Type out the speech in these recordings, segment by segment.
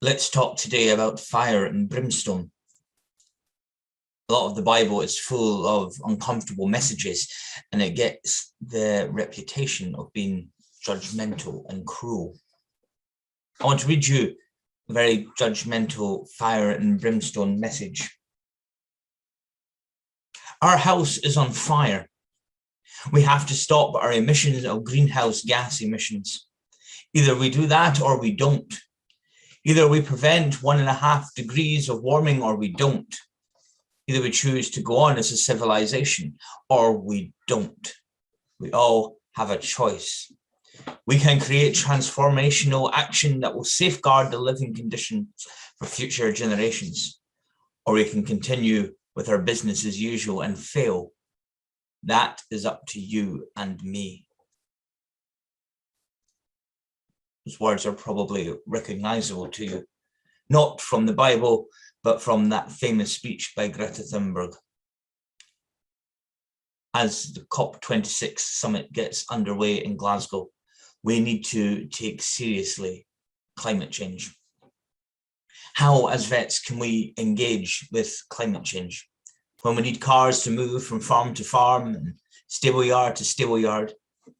Let's talk today about fire and brimstone. A lot of the Bible is full of uncomfortable messages, and it gets the reputation of being judgmental and cruel. I want to read you a very judgmental fire and brimstone message. Our house is on fire. We have to stop our emissions of greenhouse gas emissions. Either we do that or we don't. Either we prevent 1.5 degrees of warming or we don't. Either we choose to go on as a civilization or we don't. We all have a choice. We can create transformational action that will safeguard the living conditions for future generations, or we can continue with our business as usual and fail. That is up to you and me. Those words are probably recognizable to you, not from the Bible, but from that famous speech by Greta Thunberg. As the COP26 summit gets underway in Glasgow, we need to take seriously climate change. How, as vets, can we engage with climate change? When we need cars to move from farm to farm and stable yard to stable yard,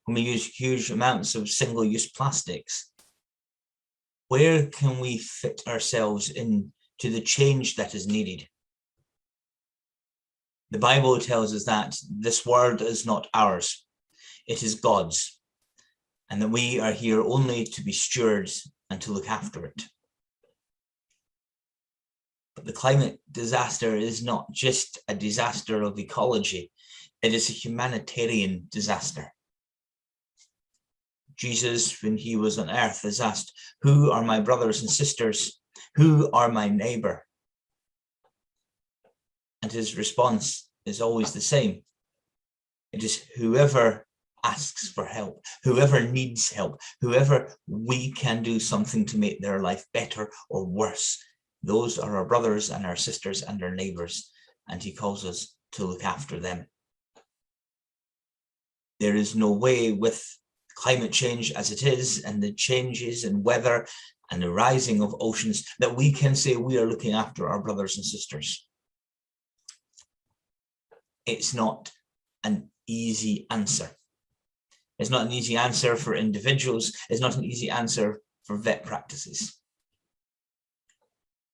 when we use huge amounts of single-use plastics, where can we fit ourselves into the change that is needed? The Bible tells us that this world is not ours, it is God's, and that we are here only to be stewards and to look after it. But the climate disaster is not just a disaster of ecology, it is a humanitarian disaster. Jesus, when he was on earth, is asked, "Who are my brothers and sisters? Who are my neighbor?" And his response is always the same. It is whoever asks for help, whoever needs help, whoever we can do something to make their life better or worse. Those are our brothers and our sisters and our neighbors, and he calls us to look after them. There is no way with climate change as it is, and the changes in weather and the rising of oceans, that we can say we are looking after our brothers and sisters. It's not an easy answer. It's not an easy answer for individuals. It's not an easy answer for vet practices.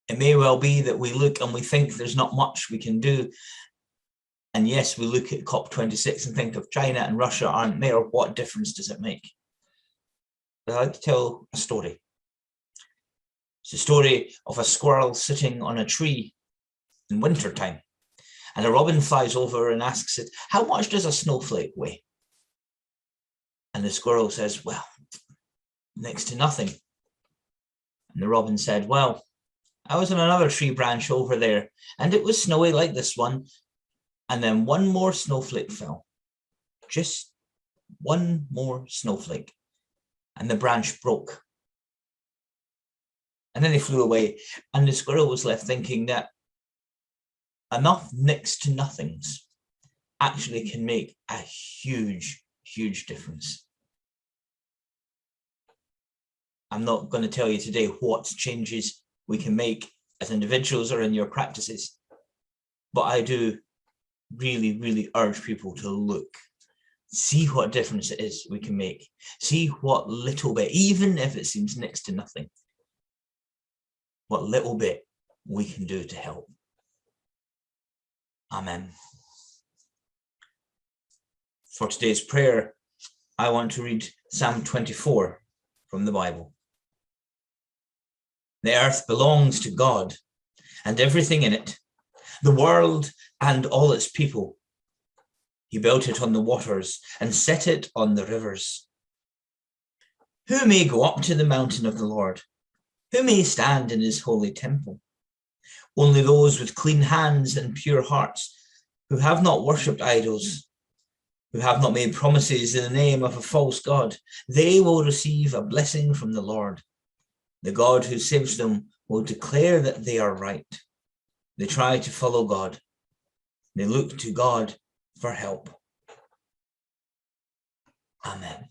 It may well be that we look and we think there's not much we can do. And yes, we look at COP26 and think of China and Russia aren't there. What difference does it make? But I'd like to tell a story. It's a story of a squirrel sitting on a tree in wintertime. And a robin flies over and asks it, "How much does a snowflake weigh?" And the squirrel says, "Well, next to nothing." And the robin said, "Well, I was on another tree branch over there, and it was snowy like this one. And then one more snowflake fell. Just one more snowflake. And the branch broke. And then they flew away. And the squirrel was left thinking that enough next to nothings actually can make a huge, huge difference." I'm not going to tell you today what changes we can make as individuals or in your practices, but I do really, really urge people to look, see what difference it is we can make, see what little bit, even if it seems next to nothing, what little bit we can do to help. Amen. For today's prayer, I want to read Psalm 24 from the Bible. The earth belongs to God and everything in it, the world and all its people. He built it on the waters and set it on the rivers. Who may go up to the mountain of the Lord? Who may stand in his holy temple? Only those with clean hands and pure hearts, who have not worshipped idols, who have not made promises in the name of a false god. They will receive a blessing from the Lord. The God who saves them will declare that they are right. They try to follow God. They look to God for help. Amen.